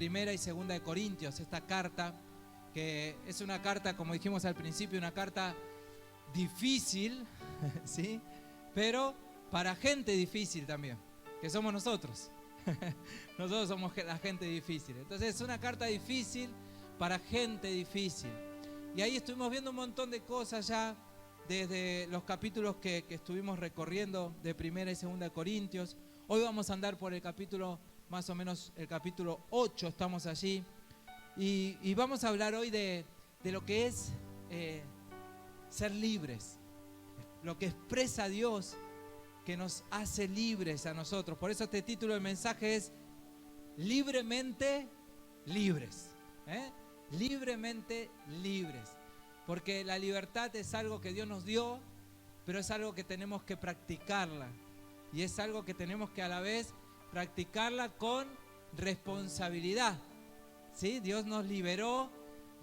Primera y Segunda de Corintios, esta carta, que es una carta, como dijimos al principio, una carta difícil, ¿sí? Pero para gente difícil también, que somos nosotros. Nosotros somos la gente difícil. Entonces es una carta difícil para gente difícil. Y ahí estuvimos viendo un montón de cosas ya desde los capítulos que estuvimos recorriendo de Primera y Segunda de Corintios. Hoy vamos a andar por el capítulo, más o menos el capítulo 8, estamos allí. Y vamos a hablar hoy de lo que es ser libres, lo que expresa Dios, que nos hace libres a nosotros. Por eso este título del mensaje es libremente libres, libremente libres, porque la libertad es algo que Dios nos dio, pero es algo que tenemos que practicarla, y es algo que tenemos que a la vez practicarla con responsabilidad, ¿sí? Dios nos liberó,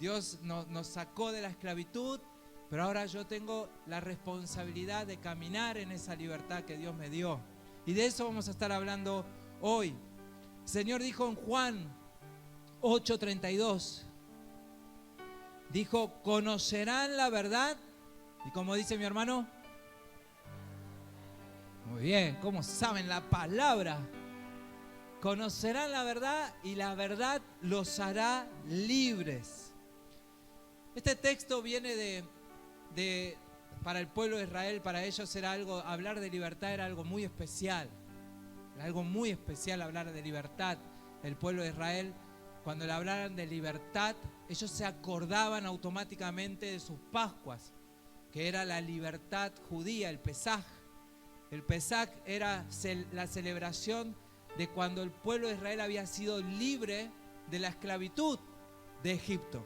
Dios nos sacó de la esclavitud, pero ahora yo tengo la responsabilidad de caminar en esa libertad que Dios me dio. Y de eso vamos a estar hablando hoy. El Señor dijo en Juan 8:32, dijo, conocerán la verdad. Y como dice mi hermano, muy bien, ¿cómo saben la palabra? Conocerán la verdad y la verdad los hará libres. Este texto viene para el pueblo de Israel, para ellos era algo, hablar de libertad era algo muy especial. Era algo muy especial hablar de libertad. El pueblo de Israel, cuando le hablaran de libertad, ellos se acordaban automáticamente de sus Pascuas, que era la libertad judía, el Pesaj. El Pesaj era la celebración de cuando el pueblo de Israel había sido libre de la esclavitud de Egipto.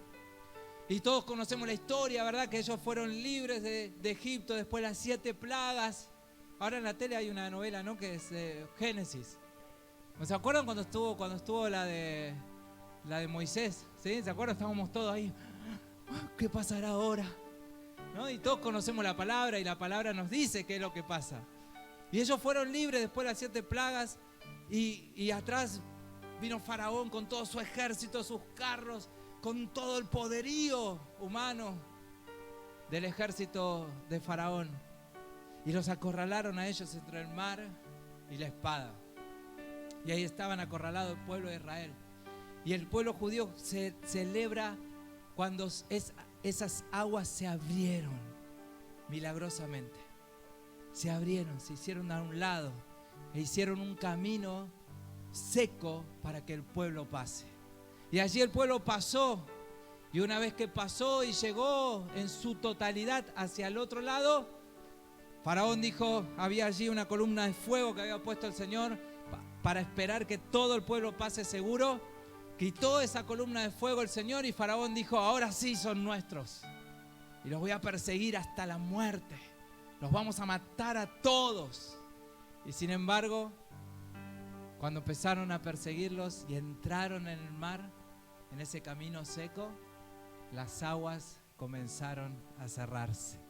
Y todos conocemos la historia, ¿verdad? Que ellos fueron libres de Egipto después de las 7 plagas. Ahora en la tele hay una novela, ¿no? Que es Génesis. ¿No se acuerdan cuando estuvo la de Moisés? ¿Sí? ¿Se acuerdan? Estábamos todos ahí. ¿Qué pasará ahora? ¿No? Y todos conocemos la palabra y la palabra nos dice qué es lo que pasa. Y ellos fueron libres después de las 7 plagas y atrás vino Faraón con todo su ejército, sus carros, con todo el poderío humano del ejército de Faraón. Y los acorralaron a ellos entre el mar y la espada. Y ahí estaban acorralados el pueblo de Israel. Y el pueblo judío se celebra cuando esas aguas se abrieron milagrosamente. Se abrieron, se hicieron a un lado e hicieron un camino seco para que el pueblo pase. Y allí el pueblo pasó, y una vez que pasó y llegó en su totalidad hacia el otro lado, Faraón dijo, había allí una columna de fuego que había puesto el Señor para esperar que todo el pueblo pase seguro. Quitó esa columna de fuego el Señor y Faraón dijo, ahora sí son nuestros. Y los voy a perseguir hasta la muerte. Los vamos a matar a todos. Y sin embargo, cuando empezaron a perseguirlos y entraron en el mar, en ese camino seco, las aguas comenzaron a cerrarse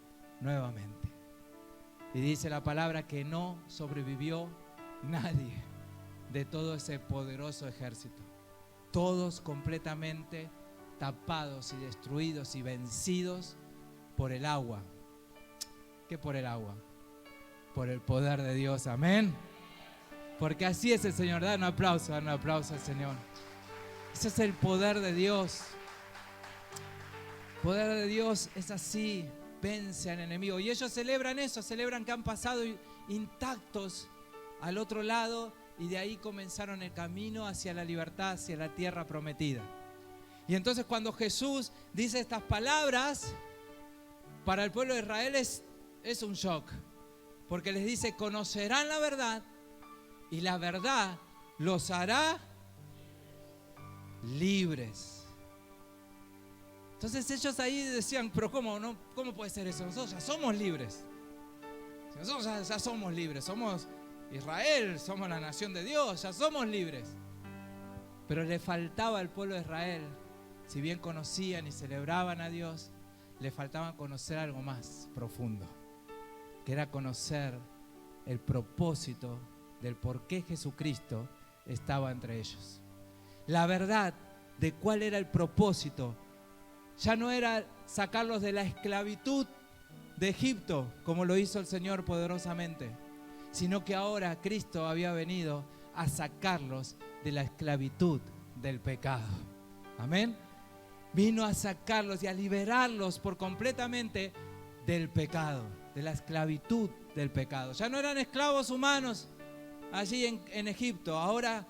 nuevamente. Y dice la palabra que no sobrevivió nadie de todo ese poderoso ejército. Todos completamente tapados y destruidos y vencidos por el agua. ¿Qué por el agua? Por el poder de Dios, amén. Porque así es el Señor. Dan un aplauso al Señor. Ese es el poder de Dios. El poder de Dios es así, vence al enemigo. Y ellos celebran eso, celebran que han pasado intactos al otro lado y de ahí comenzaron el camino hacia la libertad, hacia la tierra prometida. Y entonces cuando Jesús dice estas palabras, para el pueblo de Israel es un shock. Porque les dice, conocerán la verdad y la verdad los hará libres. Entonces ellos ahí decían, pero ¿cómo puede ser eso? Nosotros ya somos libres. Nosotros ya somos libres, somos Israel, somos la nación de Dios, ya somos libres. Pero le faltaba al pueblo de Israel, si bien conocían y celebraban a Dios, le faltaba conocer algo más profundo, que era conocer el propósito del por qué Jesucristo estaba entre ellos. la verdad de cuál era el propósito. Ya no era sacarlos de la esclavitud de Egipto, como lo hizo el Señor poderosamente, sino que ahora Cristo había venido a sacarlos de la esclavitud del pecado. Amén. Vino a sacarlos y a liberarlos por completamente del pecado, de la esclavitud del pecado. Ya no eran esclavos humanos allí en Egipto. Ahora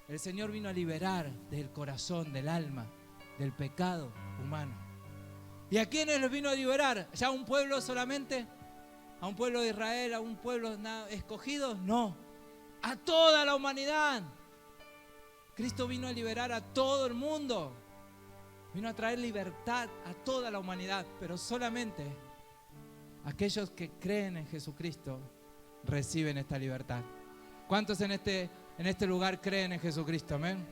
el Señor vino a liberar del corazón, del alma, del pecado humano. ¿Y a quiénes los vino a liberar? ¿Ya a un pueblo solamente? ¿A un pueblo de Israel? ¿A un pueblo escogido? No, a toda la humanidad. Cristo vino a liberar a todo el mundo. Vino a traer libertad a toda la humanidad, pero solamente aquellos que creen en Jesucristo reciben esta libertad. ¿Cuántos en este lugar creen en Jesucristo? Amén.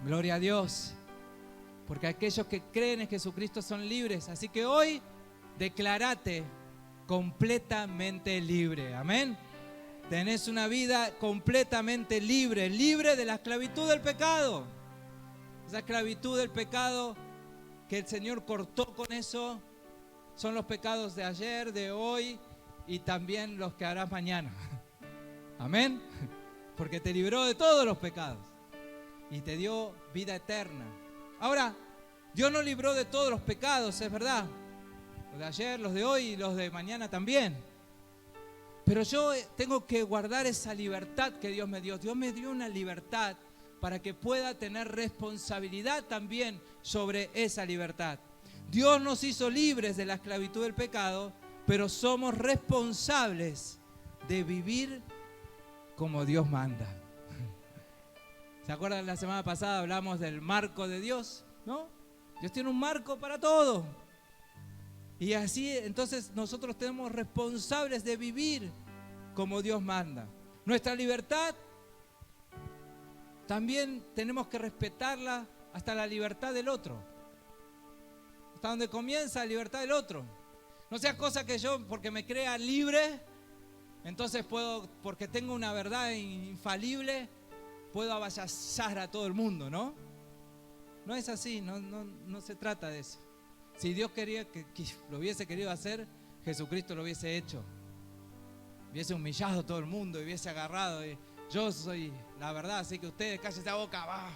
Gloria a Dios. Porque aquellos que creen en Jesucristo son libres. Así que hoy declárate completamente libre. Amén. Tenés una vida completamente libre, libre de la esclavitud del pecado. Esa esclavitud del pecado que el Señor cortó con eso son los pecados de ayer, de hoy y también los que harás mañana. Amén. Porque te libró de todos los pecados y te dio vida eterna. Ahora, Dios nos libró de todos los pecados, es verdad. Los de ayer, los de hoy y los de mañana también. Pero yo tengo que guardar esa libertad que Dios me dio. Dios me dio una libertad para que pueda tener responsabilidad también sobre esa libertad. Dios nos hizo libres de la esclavitud del pecado, pero somos responsables de vivir como Dios manda. ¿Se acuerdan? La semana pasada hablamos del marco de Dios, ¿no? Dios tiene un marco para todo. Y así entonces nosotros tenemos responsables de vivir como Dios manda. Nuestra libertad también tenemos que respetarla hasta la libertad del otro. Hasta donde comienza la libertad del otro. No sea cosa que yo, porque me crea libre, entonces puedo, porque tengo una verdad infalible, puedo avasallar a todo el mundo, ¿no? No es así, no se trata de eso. Si Dios quería que lo hubiese querido hacer, Jesucristo lo hubiese hecho. Hubiese humillado a todo el mundo, hubiese agarrado. Yo soy la verdad, así que ustedes cállense la boca. ¡Bah!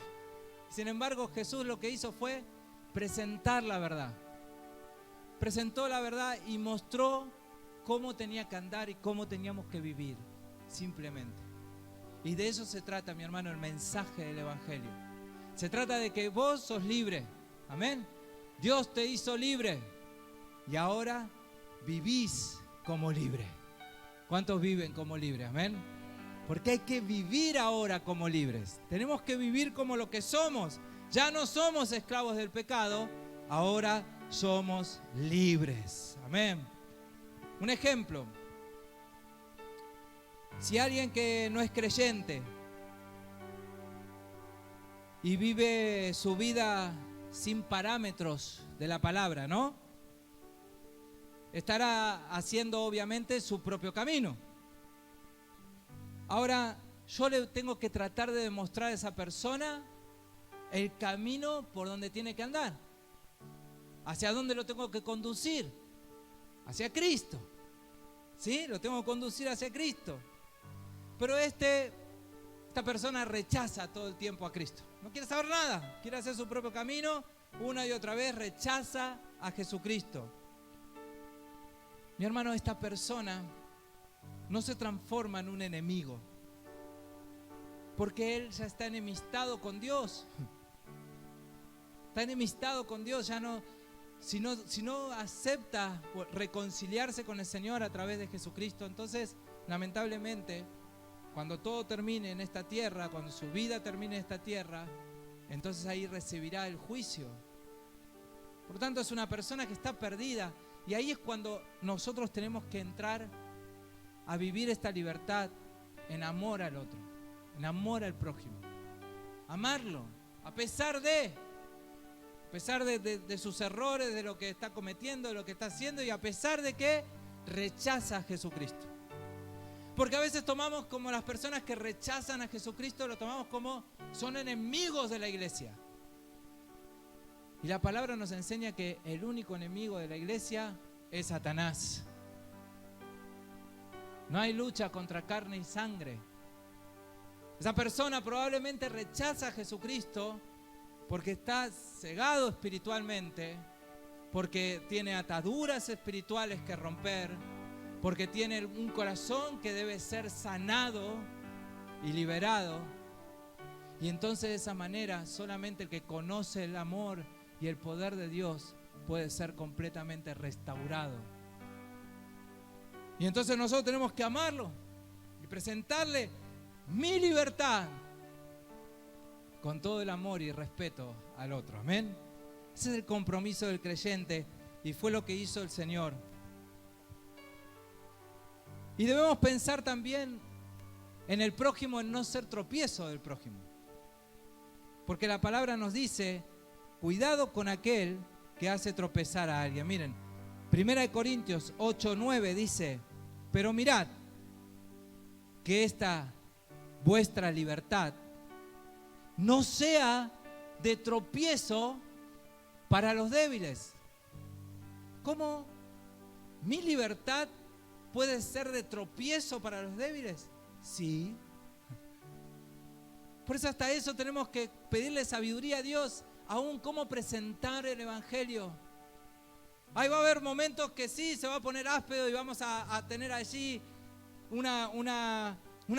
Sin embargo, Jesús lo que hizo fue presentar la verdad. Presentó la verdad y mostró cómo tenía que andar y cómo teníamos que vivir, simplemente. Y de eso se trata, mi hermano, el mensaje del Evangelio. Se trata de que vos sos libre. Amén. Dios te hizo libre y ahora vivís como libre. ¿Cuántos viven como libres? Amén. Porque hay que vivir ahora como libres. Tenemos que vivir como lo que somos. Ya no somos esclavos del pecado, ahora somos libres. Amén. Un ejemplo. Si alguien que no es creyente y vive su vida sin parámetros de la palabra, ¿no? Estará haciendo obviamente su propio camino. Ahora, yo le tengo que tratar de demostrar a esa persona el camino por donde tiene que andar. ¿Hacia dónde lo tengo que conducir? Hacia Cristo. ¿Sí? Lo tengo que conducir hacia Cristo. Pero esta persona rechaza todo el tiempo a Cristo. No quiere saber nada. Quiere hacer su propio camino. Una y otra vez rechaza a Jesucristo. Mi hermano, esta persona no se transforma en un enemigo, porque él ya está enemistado con Dios. Está enemistado con Dios, ya no. Si no acepta reconciliarse con el Señor a través de Jesucristo, entonces, lamentablemente, cuando todo termine en esta tierra, cuando su vida termine en esta tierra, entonces ahí recibirá el juicio. Por lo tanto, es una persona que está perdida. Y ahí es cuando nosotros tenemos que entrar a vivir esta libertad en amor al otro, en amor al prójimo. Amarlo, a pesar de sus errores, de lo que está cometiendo, de lo que está haciendo, y a pesar de que rechaza a Jesucristo. Porque a veces tomamos como las personas que rechazan a Jesucristo, lo tomamos como son enemigos de la iglesia. Y la palabra nos enseña que el único enemigo de la iglesia es Satanás. No hay lucha contra carne y sangre. Esa persona probablemente rechaza a Jesucristo porque está cegado espiritualmente, porque tiene ataduras espirituales que romper, porque tiene un corazón que debe ser sanado y liberado. Y entonces de esa manera solamente el que conoce el amor y el poder de Dios puede ser completamente restaurado. Y entonces nosotros tenemos que amarlo y presentarle mi libertad con todo el amor y respeto al otro. Amén. Ese es el compromiso del creyente y fue lo que hizo el Señor. Y debemos pensar también en el prójimo, en no ser tropiezo del prójimo. Porque la palabra nos dice, cuidado con aquel que hace tropezar a alguien. Miren, 1 Corintios 8:9 dice, pero mirad que esta vuestra libertad no sea de tropiezo para los débiles. ¿Cómo mi libertad puede ser de tropiezo para los débiles? Sí. Por eso hasta eso tenemos que pedirle sabiduría a Dios, aún cómo presentar el Evangelio. Ahí va a haber momentos que sí, se va a poner áspero y vamos a tener allí una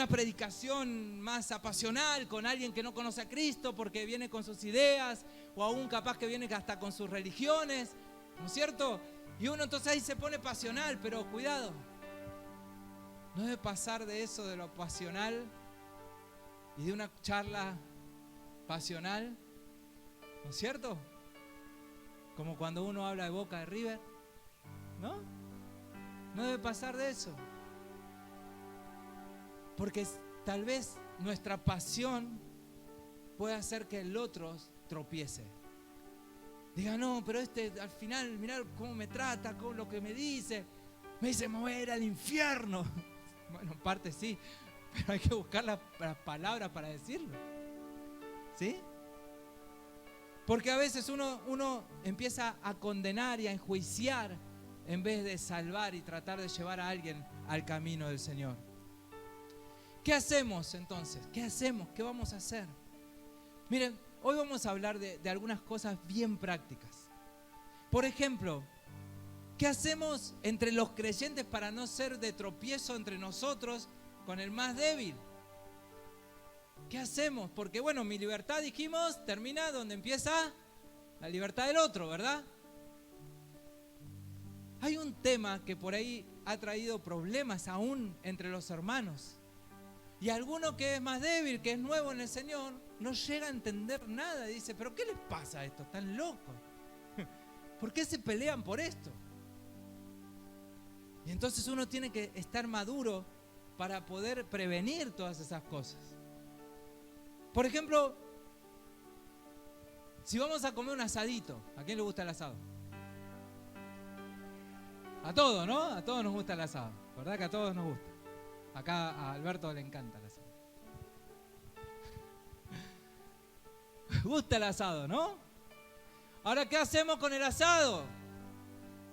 predicación más apasional con alguien que no conoce a Cristo porque viene con sus ideas, o aún capaz que viene hasta con sus religiones, ¿no es cierto? Y uno entonces ahí se pone pasional, pero cuidado, no debe pasar de eso, de lo pasional y de una charla pasional, ¿no es cierto? Como cuando uno habla de Boca de River, ¿no? No debe pasar de eso. Porque tal vez nuestra pasión puede hacer que el otro tropiece. Diga, no, pero al final, mirá cómo me trata, con lo que me dice mover al infierno. Bueno, en parte sí, pero hay que buscar las palabras para decirlo. ¿Sí? Porque a veces uno empieza a condenar y a enjuiciar en vez de salvar y tratar de llevar a alguien al camino del Señor. ¿Qué hacemos entonces? ¿Qué hacemos? ¿Qué vamos a hacer? Miren, hoy vamos a hablar de algunas cosas bien prácticas. Por ejemplo, ¿qué hacemos entre los creyentes para no ser de tropiezo entre nosotros con el más débil? ¿Qué hacemos? Porque bueno, mi libertad, dijimos, termina donde empieza la libertad del otro, ¿verdad? Hay un tema que por ahí ha traído problemas aún entre los hermanos. Y alguno que es más débil, que es nuevo en el Señor, no llega a entender nada. Dice, ¿pero qué les pasa a estos? ¿Están locos? ¿Por qué se pelean por esto? Y entonces uno tiene que estar maduro para poder prevenir todas esas cosas. Por ejemplo, si vamos a comer un asadito, ¿a quién le gusta el asado? A todos, ¿no? A todos nos gusta el asado, ¿verdad que a todos nos gusta? Acá a Alberto le encanta el asado. Gusta el asado, ¿no? Ahora, ¿qué hacemos con el asado?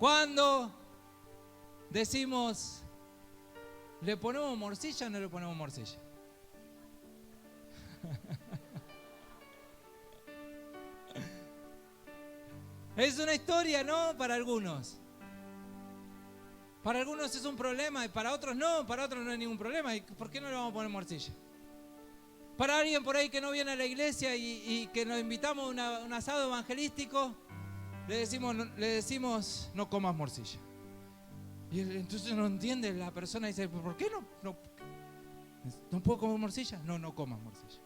Cuando decimos, ¿le ponemos morcilla o no le ponemos morcilla? Es una historia, ¿no? Para algunos. Para algunos es un problema y para otros no hay ningún problema. ¿Y por qué no le vamos a poner morcilla? Para alguien por ahí que no viene a la iglesia y que nos invitamos a un asado evangelístico, le decimos no comas morcilla. Y entonces no entiende la persona y dice, ¿por qué no puedo comer morcilla? No comas morcilla.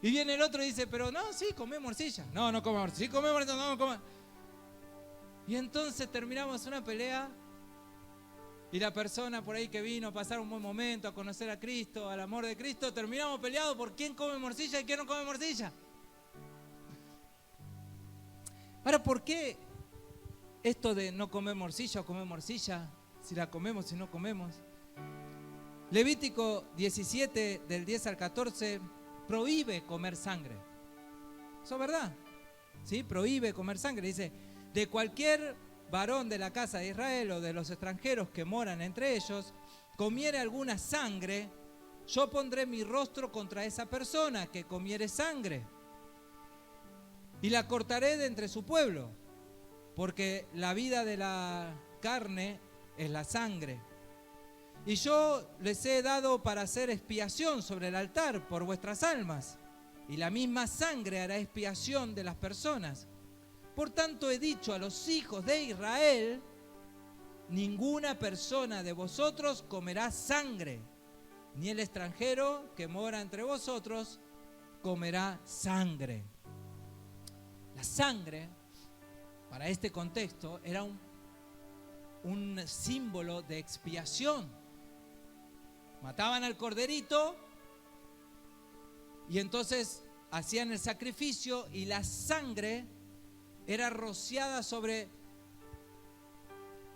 Y viene el otro y dice, pero no, sí, come morcilla. No come morcilla. Sí, come morcilla, no come. Y entonces terminamos una pelea y la persona por ahí que vino a pasar un buen momento, a conocer a Cristo, al amor de Cristo, terminamos peleados por quién come morcilla y quién no come morcilla. Ahora, ¿por qué esto de no comer morcilla o comer morcilla? Si la comemos, si no comemos. Levítico 17, del 10 al 14, prohíbe comer sangre. ¿Eso es verdad? ¿Sí? Prohíbe comer sangre. Dice, de cualquier varón de la casa de Israel o de los extranjeros que moran entre ellos, comiere alguna sangre, yo pondré mi rostro contra esa persona que comiere sangre y la cortaré de entre su pueblo, porque la vida de la carne es la sangre. Y yo les he dado para hacer expiación sobre el altar por vuestras almas, y la misma sangre hará expiación de las personas. Por tanto he dicho a los hijos de Israel, ninguna persona de vosotros comerá sangre, ni el extranjero que mora entre vosotros comerá sangre. La sangre, para este contexto, era un símbolo de expiación. Mataban al corderito y entonces hacían el sacrificio y la sangre era rociada sobre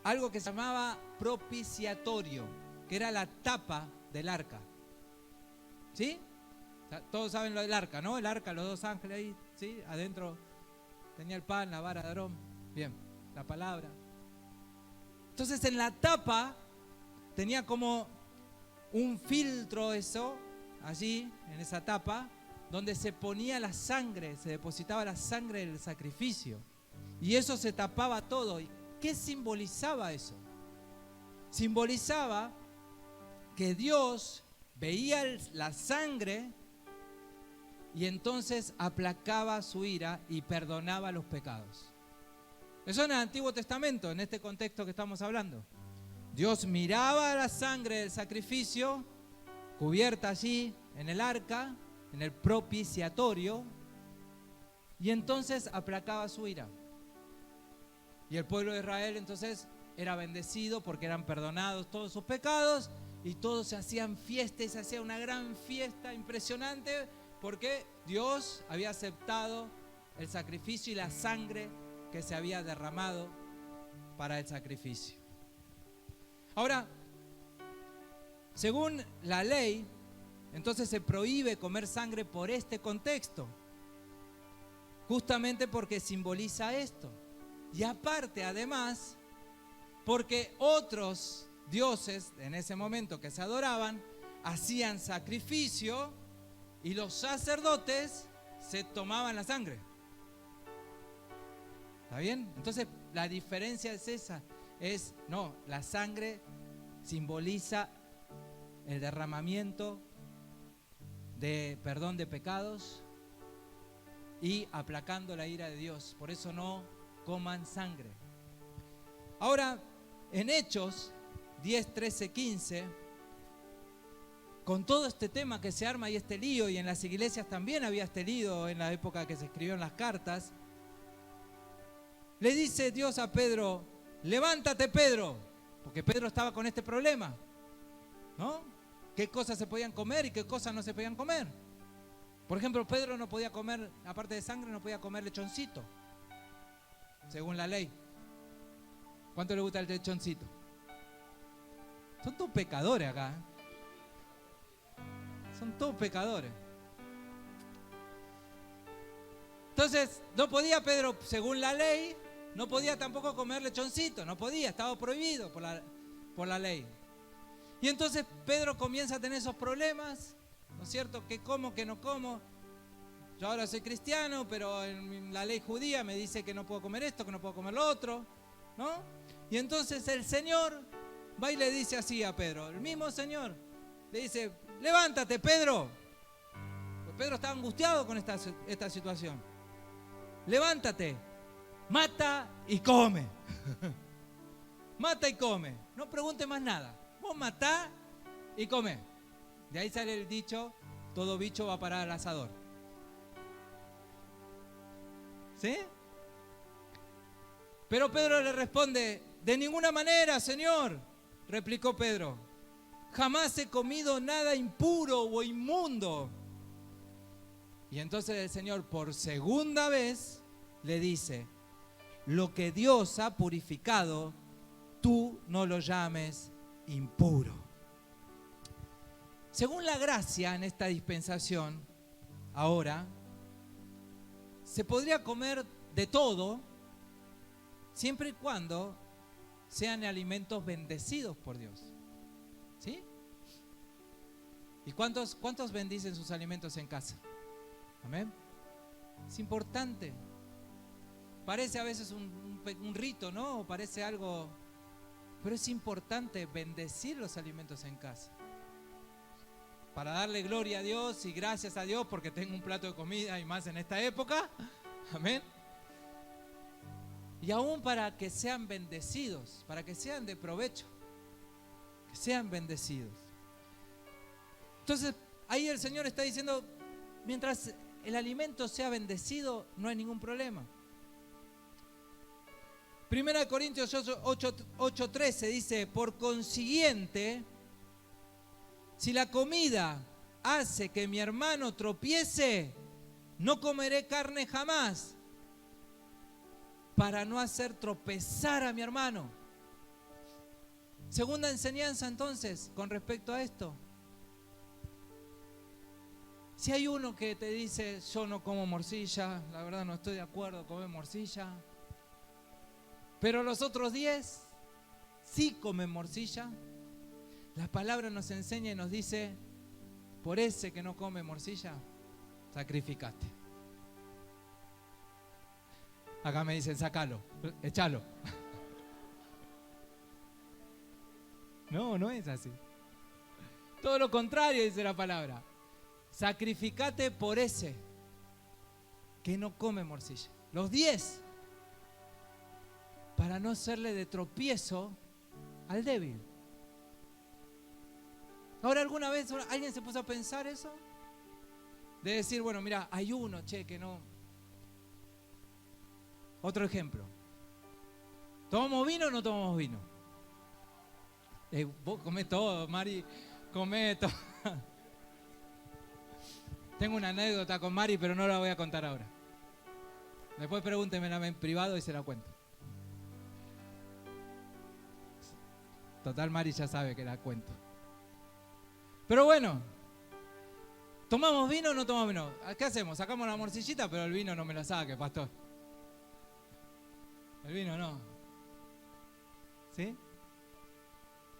algo que se llamaba propiciatorio, que era la tapa del arca. ¿Sí? Todos saben lo del arca, ¿no? El arca, los dos ángeles ahí, ¿sí? Adentro tenía el pan, la vara de Aarón. Bien, la palabra. Entonces en la tapa tenía como un filtro eso, allí, en esa tapa, donde se ponía la sangre, se depositaba la sangre del sacrificio. Y eso se tapaba todo. ¿Y qué simbolizaba eso? Simbolizaba que Dios veía la sangre y entonces aplacaba su ira y perdonaba los pecados. Eso en el Antiguo Testamento, en este contexto que estamos hablando. Dios miraba la sangre del sacrificio cubierta allí en el arca, en el propiciatorio, y entonces aplacaba su ira. Y el pueblo de Israel entonces era bendecido porque eran perdonados todos sus pecados y todos se hacían fiesta y se hacía una gran fiesta impresionante porque Dios había aceptado el sacrificio y la sangre que se había derramado para el sacrificio. Ahora, según la ley, entonces se prohíbe comer sangre por este contexto, justamente porque simboliza esto. Y aparte, además, porque otros dioses en ese momento que se adoraban, hacían sacrificio y los sacerdotes se tomaban la sangre. ¿Está bien? Entonces la diferencia es esa. La sangre simboliza el derramamiento de perdón de pecados y aplacando la ira de Dios. Por eso no coman sangre. Ahora, en Hechos 10, 13, 15, con todo este tema que se arma y este lío, y en las iglesias también había este lío en la época que se escribieron las cartas, le dice Dios a Pedro, levántate Pedro, porque Pedro estaba con este problema, ¿no? ¿Qué cosas se podían comer y qué cosas no se podían comer? Por ejemplo, Pedro no podía comer, aparte de sangre, no podía comer lechoncito, según la ley. ¿Cuánto le gusta el lechoncito? Son todos pecadores acá, ¿eh? Son todos pecadores. Entonces, no podía Pedro, según la ley, no podía tampoco comer lechoncito, no podía, estaba prohibido por la ley. Y entonces Pedro comienza a tener esos problemas, ¿no es cierto? ¿Qué como, qué no como? Yo ahora soy cristiano, pero en la ley judía me dice que no puedo comer esto, que no puedo comer lo otro, ¿no? Y entonces el Señor va y le dice así a Pedro, el mismo Señor, le dice, levántate Pedro. Pues Pedro estaba angustiado con esta situación. Levántate, mata y come. Mata y come, no pregunte más nada. Vos matá y come. De ahí sale el dicho, todo bicho va a parar al asador. ¿Sí? Pero Pedro le responde, de ninguna manera, Señor, replicó Pedro, jamás he comido nada impuro o inmundo. Y entonces el Señor por segunda vez le dice, lo que Dios ha purificado, tú no lo llames impuro. Según la gracia en esta dispensación, ahora, se podría comer de todo, siempre y cuando sean alimentos bendecidos por Dios. ¿Sí? ¿Y cuántos bendicen sus alimentos en casa? Amén. Es importante. Parece a veces un rito, ¿no? O parece algo, pero es importante bendecir los alimentos en casa. Para darle gloria a Dios y gracias a Dios porque tengo un plato de comida y más en esta época. Amén. Y aún para que sean bendecidos, para que sean de provecho, que sean bendecidos. Entonces, ahí el Señor está diciendo, mientras el alimento sea bendecido, no hay ningún problema. 1 Corintios 8:13 dice, por consiguiente, si la comida hace que mi hermano tropiece, no comeré carne jamás, para no hacer tropezar a mi hermano. Segunda enseñanza entonces, con respecto a esto. Si hay uno que te dice, yo no como morcilla, la verdad no estoy de acuerdo con comer morcilla, pero los otros 10 sí comen morcilla, la palabra nos enseña y nos dice, por ese que no come morcilla, sacrificate. Acá me dicen, sacalo, échalo. No, no es así. Todo lo contrario dice la palabra. Sacrificate por ese que no come morcilla. Los 10. Para no serle de tropiezo al débil. Ahora, ¿alguna vez alguien se puso a pensar eso? De decir, bueno, mira, hay uno, que no. Otro ejemplo. ¿Tomamos vino o no tomamos vino? Vos comés todo, Mari, comés todo. Tengo una anécdota con Mari, pero no la voy a contar ahora. Después pregúntemela en privado y se la cuento. Total, Mari ya sabe que la cuento. Pero bueno, ¿tomamos vino o no tomamos vino? ¿Qué hacemos? Sacamos la morcillita, pero el vino no me lo saque, pastor. El vino no. ¿Sí?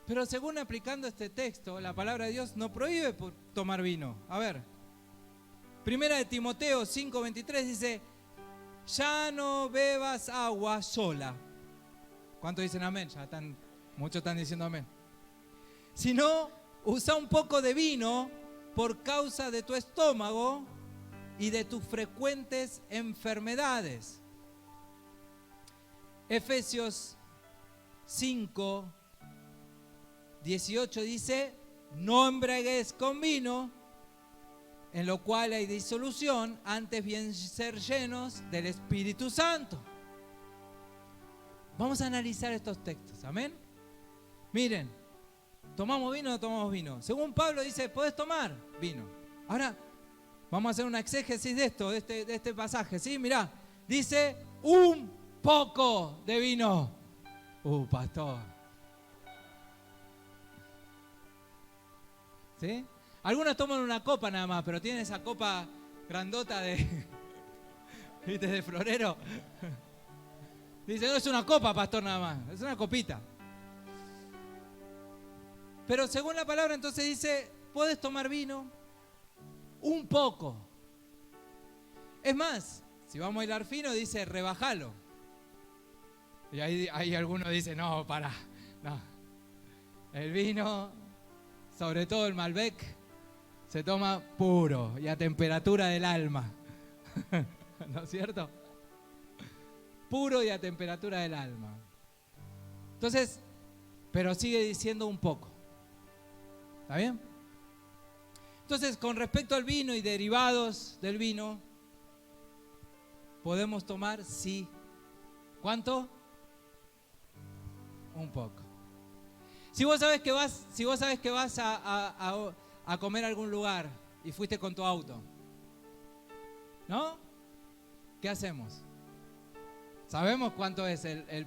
Pero según aplicando este texto, la palabra de Dios no prohíbe tomar vino. A ver, 1 de Timoteo 5:23 dice, ya no bebas agua sola. ¿Cuántos dicen amén? Muchos están diciendo amén. Sino, usa un poco de vino por causa de tu estómago y de tus frecuentes enfermedades. Efesios 5:18 dice, no embriagues con vino, en lo cual hay disolución, antes bien ser llenos del Espíritu Santo. Vamos a analizar estos textos, amén. Miren, ¿tomamos vino o no tomamos vino? Según Pablo dice, podés tomar vino. Ahora, vamos a hacer una exégesis de esto, de este pasaje, ¿sí? Mirá, dice, un poco de vino. Pastor. ¿Sí? Algunos toman una copa nada más, pero tienen esa copa grandota ¿viste? De florero. Dice, no es una copa, pastor, nada más, es una copita. Pero según la palabra entonces dice, puedes tomar vino un poco. Es más, si vamos a hilar fino dice, rebajalo. Y ahí algunos dicen, no, pará, no. El vino, sobre todo el Malbec, se toma puro y a temperatura del alma. ¿No es cierto? Puro y a temperatura del alma. Entonces, pero sigue diciendo un poco. ¿Está bien? Entonces, con respecto al vino y derivados del vino, ¿podemos tomar? Sí. ¿Cuánto? Un poco. Si vos sabés que vas a comer a algún lugar y fuiste con tu auto, ¿no? ¿Qué hacemos? Sabemos cuánto es el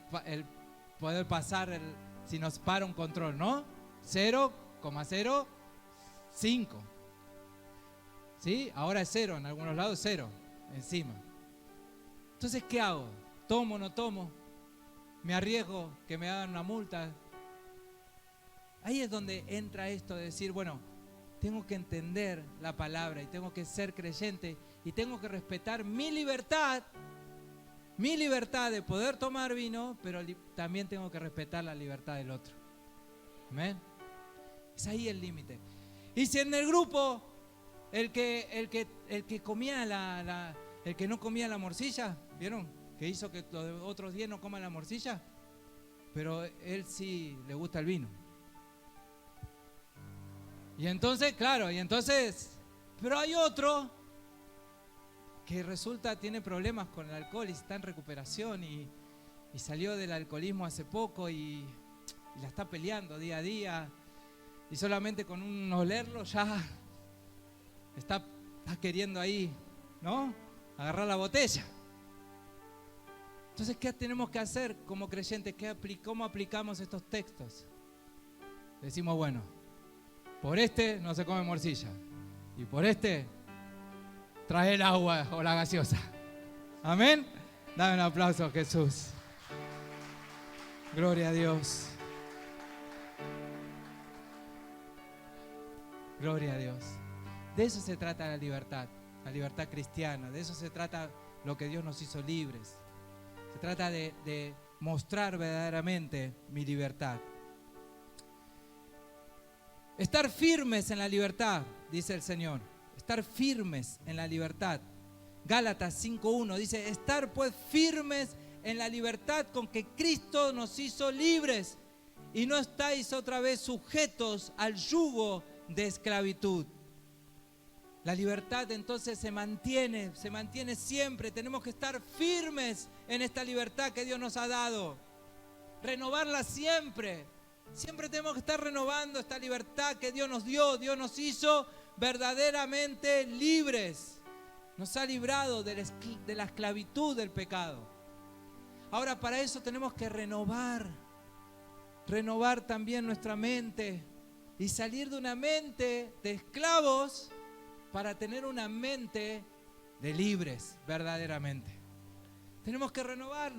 poder pasar si nos para un control, ¿no? 0,05. 5. ¿Sí? Ahora es 0, en algunos lados 0, encima. Entonces, ¿qué hago? ¿Tomo o no tomo? ¿Me arriesgo que me hagan una multa? Ahí es donde entra esto de decir, bueno, tengo que entender la palabra y tengo que ser creyente y tengo que respetar mi libertad de poder tomar vino, pero también tengo que respetar la libertad del otro. ¿Amén? Es ahí el límite. Y si en el grupo el que comía el que no comía la morcilla, ¿vieron? Que hizo que los otros 10 no coman la morcilla, pero él sí le gusta el vino. Y entonces, claro, pero hay otro que tiene problemas con el alcohol y está en recuperación y salió del alcoholismo hace poco y la está peleando día a día y solamente con un olerlo ya está queriendo ahí, ¿no? Agarrar la botella. Entonces, ¿qué tenemos que hacer como creyentes? ¿Cómo aplicamos estos textos? Decimos, bueno, por este no se come morcilla y por este trae el agua o la gaseosa. Amén. Dame un aplauso a Jesús. Gloria a Dios. Gloria a Dios. De eso se trata la libertad cristiana. De eso se trata lo que Dios nos hizo libres. Se trata de mostrar verdaderamente mi libertad. Estar firmes en la libertad, dice el Señor. Estar firmes en la libertad. Gálatas 5:1 dice, estar pues firmes en la libertad con que Cristo nos hizo libres y no estáis otra vez sujetos al yugo de esclavitud. La libertad entonces se mantiene siempre. Tenemos que estar firmes en esta libertad que Dios nos ha dado. Renovarla siempre. Siempre tenemos que estar renovando esta libertad que Dios nos dio. Dios nos hizo verdaderamente libres. Nos ha librado de la esclavitud del pecado. Ahora, para eso tenemos que renovar también nuestra mente y salir de una mente de esclavos para tener una mente de libres verdaderamente. Tenemos que renovar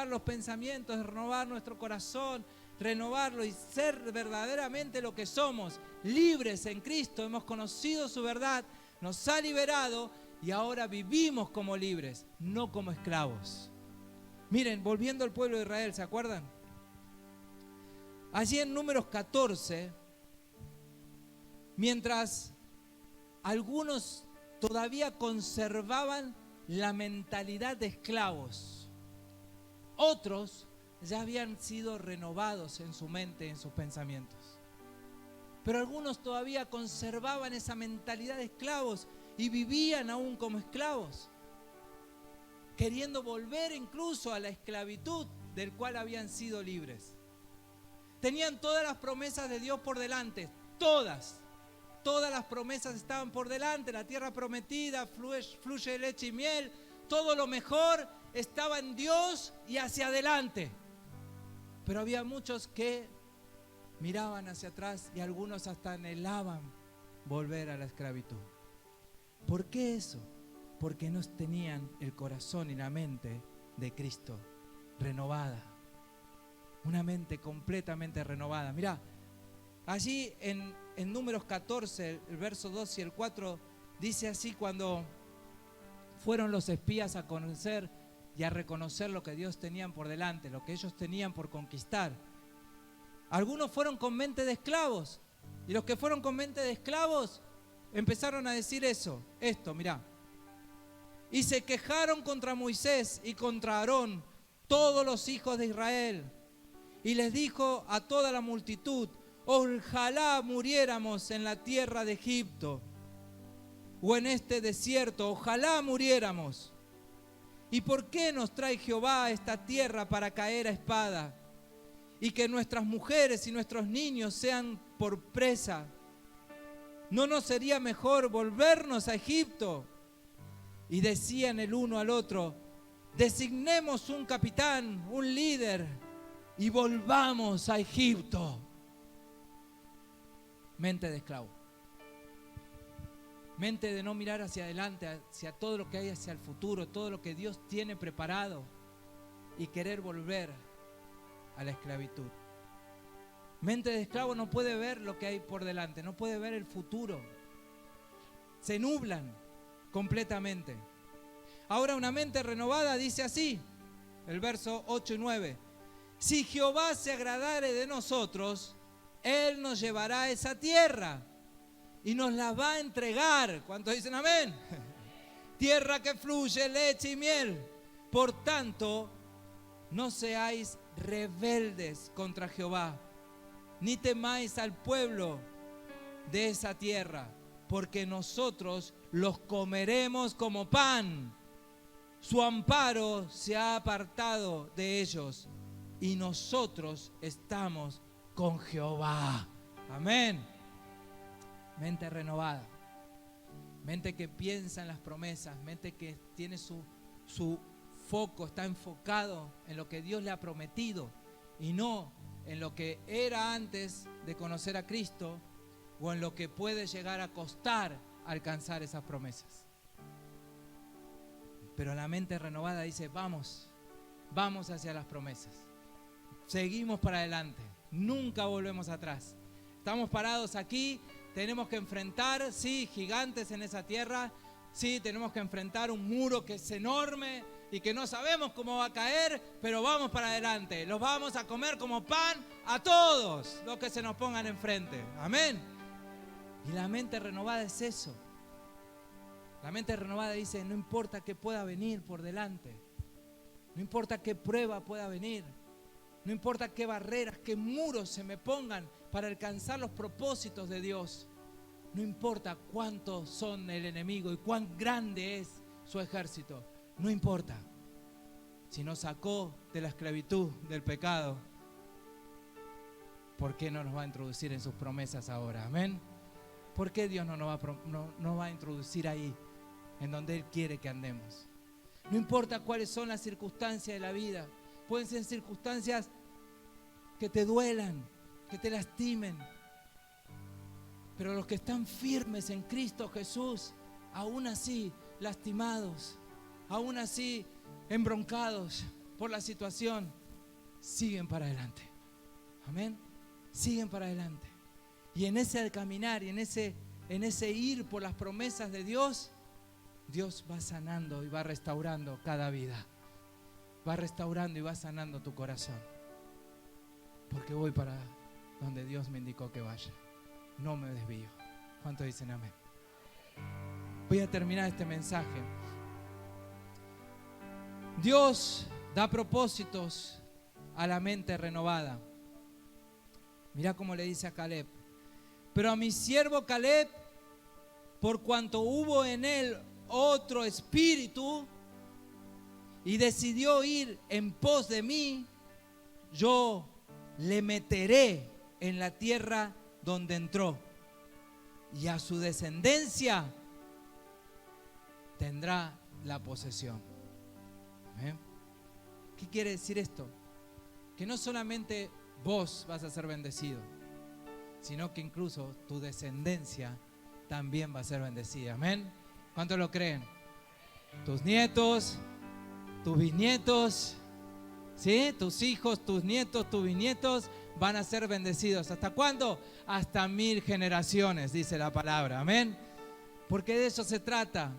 los pensamientos, renovar nuestro corazón, renovarlo y ser verdaderamente lo que somos, libres en Cristo. Hemos conocido su verdad, nos ha liberado y ahora vivimos como libres, no como esclavos. Miren, volviendo al pueblo de Israel, ¿se acuerdan? Allí en Números 14, mientras algunos todavía conservaban la mentalidad de esclavos, otros ya habían sido renovados en su mente, en sus pensamientos. Pero algunos todavía conservaban esa mentalidad de esclavos y vivían aún como esclavos, queriendo volver incluso a la esclavitud del cual habían sido libres. Tenían todas las promesas de Dios por delante, todas las promesas estaban por delante, la tierra prometida, fluye leche y miel, todo lo mejor estaba en Dios y hacia adelante. Pero había muchos que miraban hacia atrás y algunos hasta anhelaban volver a la esclavitud. ¿Por qué eso? Porque no tenían el corazón y la mente de Cristo renovada. Una mente completamente renovada. Mirá, allí en Números 14, el verso 2 y el 4, dice así: cuando fueron los espías a conocer y a reconocer lo que Dios tenían por delante, lo que ellos tenían por conquistar. Algunos fueron con mente de esclavos, y los que fueron con mente de esclavos empezaron a decir esto, mirá. Y se quejaron contra Moisés y contra Aarón, todos los hijos de Israel. Y les dijo a toda la multitud: ojalá muriéramos en la tierra de Egipto o en este desierto, ojalá muriéramos. ¿Y por qué nos trae Jehová a esta tierra para caer a espada? Y que nuestras mujeres y nuestros niños sean por presa. ¿No nos sería mejor volvernos a Egipto? Y decían el uno al otro: designemos un capitán, un líder, y volvamos a Egipto. Mente de esclavo. Mente de no mirar hacia adelante, hacia todo lo que hay hacia el futuro, todo lo que Dios tiene preparado y querer volver a la esclavitud. Mente de esclavo no puede ver lo que hay por delante, no puede ver el futuro. Se nublan completamente. Ahora una mente renovada dice así, el verso 8 y 9. Si Jehová se agradare de nosotros, Él nos llevará a esa tierra y nos la va a entregar. ¿Cuántos dicen amén? Tierra que fluye leche y miel. Por tanto, no seáis rebeldes contra Jehová, ni temáis al pueblo de esa tierra, porque nosotros los comeremos como pan. Su amparo se ha apartado de ellos y nosotros estamos con Jehová. Amén. Mente renovada, mente que piensa en las promesas, mente que tiene su foco, está enfocado en lo que Dios le ha prometido y no en lo que era antes de conocer a Cristo o en lo que puede llegar a costar alcanzar esas promesas. Pero la mente renovada dice, vamos hacia las promesas. Seguimos para adelante, nunca volvemos atrás. Estamos parados aquí, tenemos que enfrentar, sí, gigantes en esa tierra, sí, tenemos que enfrentar un muro que es enorme y que no sabemos cómo va a caer, pero vamos para adelante. Los vamos a comer como pan a todos los que se nos pongan enfrente. Amén. Y la mente renovada es eso. La mente renovada dice, no importa qué pueda venir por delante, no importa qué prueba pueda venir, no importa qué barreras, qué muros se me pongan para alcanzar los propósitos de Dios, no importa cuántos son el enemigo y cuán grande es su ejército, no importa. Si nos sacó de la esclavitud, del pecado, ¿por qué no nos va a introducir en sus promesas ahora? Amén. ¿Por qué Dios no nos va a introducir ahí, en donde Él quiere que andemos? No importa cuáles son las circunstancias de la vida. Pueden ser circunstancias que te duelan, que te lastimen. Pero los que están firmes en Cristo Jesús, aún así lastimados, aún así embroncados por la situación, siguen para adelante. Amén. Siguen para adelante. Y en ese caminar y en ese ir por las promesas de Dios, Dios va sanando y va restaurando cada vida. Va restaurando y va sanando tu corazón. Porque voy para donde Dios me indicó que vaya. No me desvío. ¿Cuántos dicen amén? Voy a terminar este mensaje. Dios da propósitos a la mente renovada. Mirá cómo le dice a Caleb. Pero a mi siervo Caleb, por cuanto hubo en él otro espíritu y decidió ir en pos de mí, yo le meteré en la tierra donde entró, y a su descendencia tendrá la posesión. ¿Eh? ¿Qué quiere decir esto? Que no solamente vos vas a ser bendecido, sino que incluso tu descendencia también va a ser bendecida. Amén. ¿Cuántos lo creen? Tus nietos, tus bisnietos, ¿sí? Tus hijos, tus nietos, tus bisnietos van a ser bendecidos. ¿Hasta cuándo? Hasta 1000 generaciones, dice la palabra. Amén. Porque de eso se trata.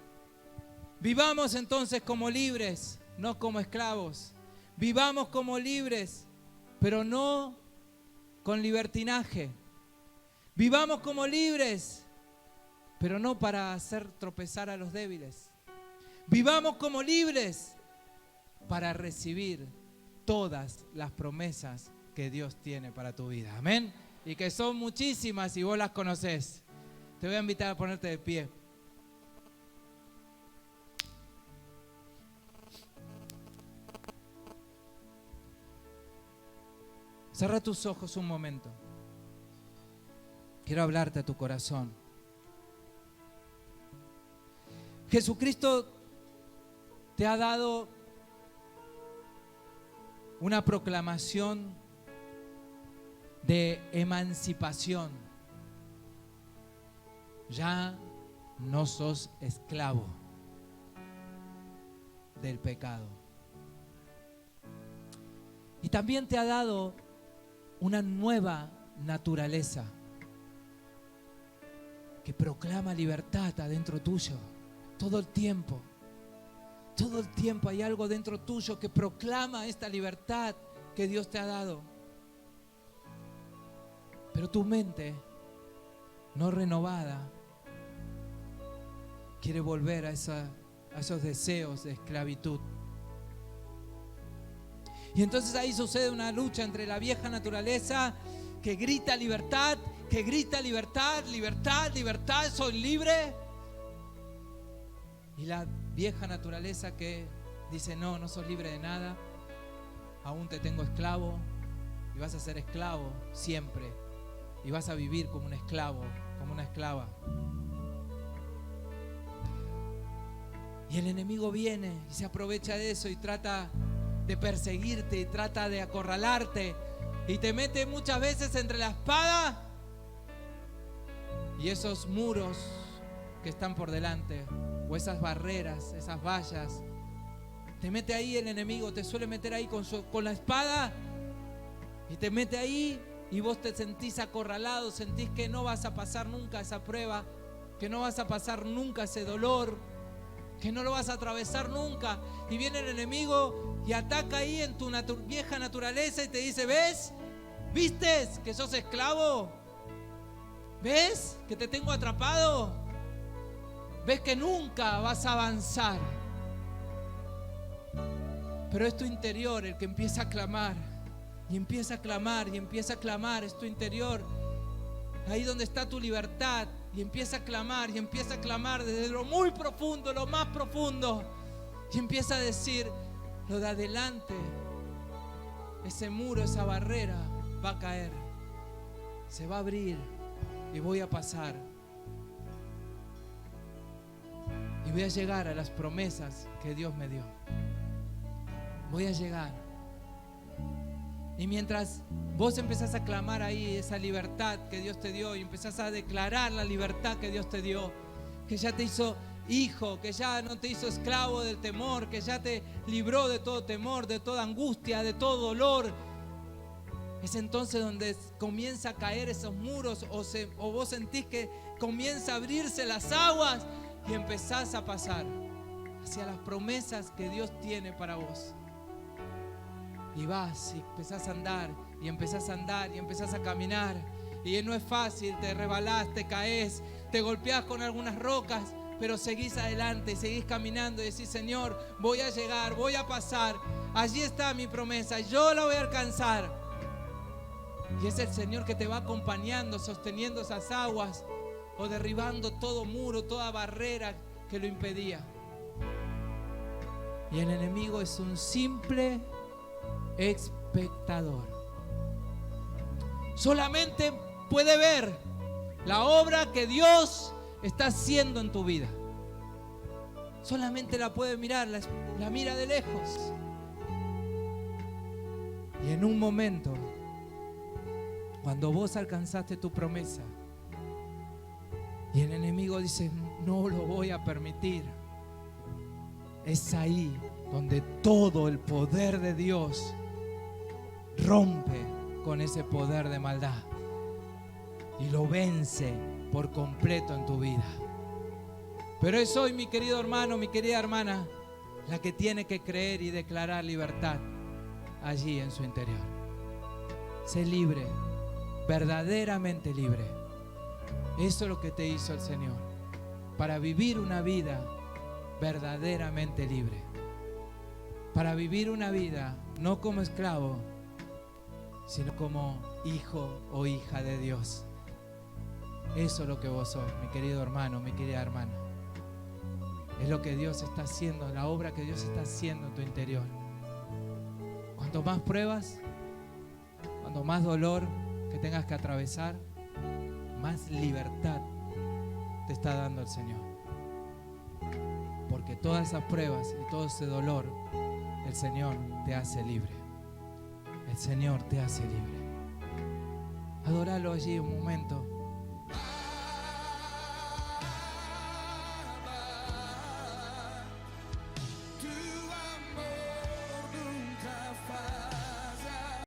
Vivamos entonces como libres, no como esclavos. Vivamos como libres, pero no con libertinaje. Vivamos como libres, pero no para hacer tropezar a los débiles. Vivamos como libres para recibir todas las promesas que Dios tiene para tu vida. Amén. Y que son muchísimas y vos las conocés. Te voy a invitar a ponerte de pie. Cerra tus ojos un momento. Quiero hablarte a tu corazón. Jesucristo te ha dado una proclamación de emancipación. Ya no sos esclavo del pecado. Y también te ha dado una nueva naturaleza que proclama libertad adentro tuyo. Todo el tiempo hay algo dentro tuyo que proclama esta libertad que Dios te ha dado. Pero tu mente no renovada quiere volver a esos deseos de esclavitud. Y entonces ahí sucede una lucha entre la vieja naturaleza que grita libertad, libertad, libertad, soy libre. Y la vieja naturaleza que dice, no sos libre de nada, aún te tengo esclavo y vas a ser esclavo siempre. Y vas a vivir como un esclavo, como una esclava. Y el enemigo viene y se aprovecha de eso y trata de perseguirte y trata de acorralarte y te mete muchas veces entre la espada y esos muros que están por delante, o esas barreras, esas vallas. Te mete ahí el enemigo, te suele meter ahí con la espada y te mete ahí y vos te sentís acorralado, sentís que no vas a pasar nunca esa prueba, que no vas a pasar nunca ese dolor, que no lo vas a atravesar nunca. Y viene el enemigo y ataca ahí en tu vieja naturaleza y te dice, ¿ves? ¿Viste que sos esclavo? ¿Ves que te tengo atrapado? ¿Ves que nunca vas a avanzar? Pero es tu interior el que empieza a clamar. Y empieza a clamar, y empieza a clamar. Es tu interior, ahí donde está tu libertad. Y empieza a clamar, y empieza a clamar desde lo muy profundo, lo más profundo. Y empieza a decir, lo de adelante, ese muro, esa barrera va a caer, se va a abrir y voy a pasar. Y voy a llegar a las promesas que Dios me dio. Voy a llegar. Y mientras vos empezás a clamar ahí esa libertad que Dios te dio y empezás a declarar la libertad que Dios te dio, que ya te hizo hijo, que ya no te hizo esclavo del temor, que ya te libró de todo temor, de toda angustia, de todo dolor, es entonces donde comienza a caer esos muros o vos sentís que comienza a abrirse las aguas y empezás a pasar hacia las promesas que Dios tiene para vos. Y vas y empezás a andar, y empezás a andar, y empezás a caminar. Y no es fácil, te rebalás, te caes, te golpeás con algunas rocas, pero seguís adelante, seguís caminando y decís, Señor, voy a llegar, voy a pasar. Allí está mi promesa, yo la voy a alcanzar. Y es el Señor que te va acompañando, sosteniendo esas aguas, o derribando todo muro, toda barrera que lo impedía. Y el enemigo es un simple espectador. Solamente puede ver la obra que Dios está haciendo en tu vida. Solamente la puede mirar, la mira de lejos. Y en un momento, cuando vos alcanzaste tu promesa y el enemigo dice, no lo voy a permitir, es ahí donde todo el poder de Dios rompe con ese poder de maldad y lo vence por completo en tu vida. Pero es hoy, mi querido hermano, mi querida hermana, la que tiene que creer y declarar libertad allí en su interior. Sé libre, verdaderamente libre. Eso es lo que te hizo el Señor, para vivir una vida verdaderamente libre, para vivir una vida no como esclavo, sino como hijo o hija de Dios. Eso es lo que vos sos, mi querido hermano, mi querida hermana. Es lo que Dios está haciendo, la obra que Dios está haciendo en tu interior. Cuanto más pruebas, cuanto más dolor que tengas que atravesar, más libertad te está dando el Señor. Porque todas esas pruebas y todo ese dolor, el Señor te hace libre. El Señor te hace libre. Adóralo allí un momento.